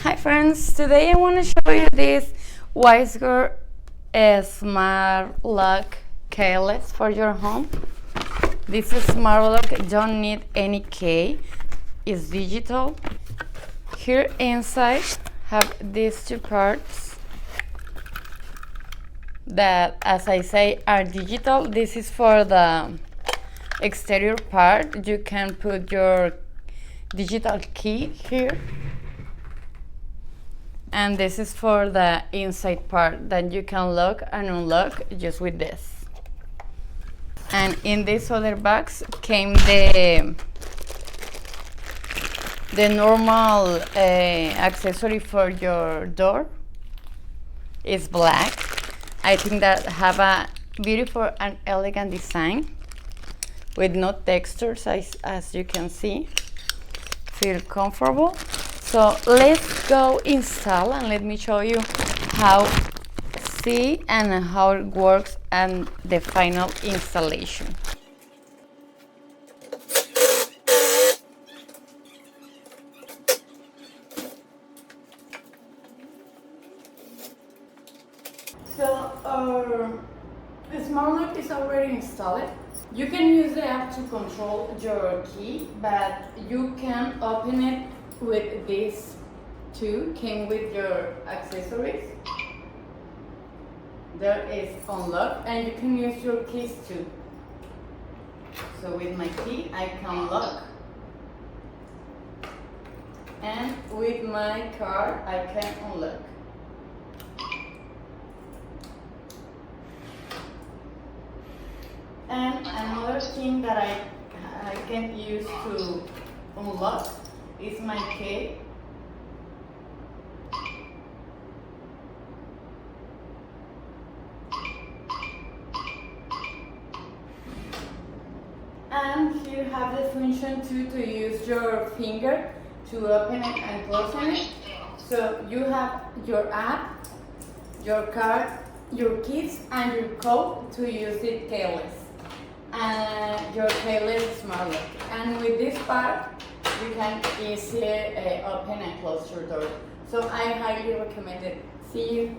Hi friends, today I want to show you this Weisger smart lock keyless for your home. This is smart lock, don't need any key, it's digital. Here inside have these two parts that, as I say, are digital. This is for the exterior part. You can put your digital key here. And this is for the inside part that you can lock and unlock just with this. And in this other box came the normal accessory for your door. It's black. I think that have a beautiful and elegant design with no textures, as you can see. Feel comfortable. So let's go install and let me show you how it works and the final installation. So our smart lock is already installed. You can use the app to control your key, but you can open it with these two. Came with your accessories. There is unlock, and you can use your keys too. So with my key I can lock, and with my card I can unlock. And another thing that I can use to unlock is my key. And here you have the function too to use your finger to open it and close it. So you have your app, your card, your keys, and your code to use it keyless. And your keyless smart lock. And with this part, you can easily open and close your door. So I highly recommend it. See you.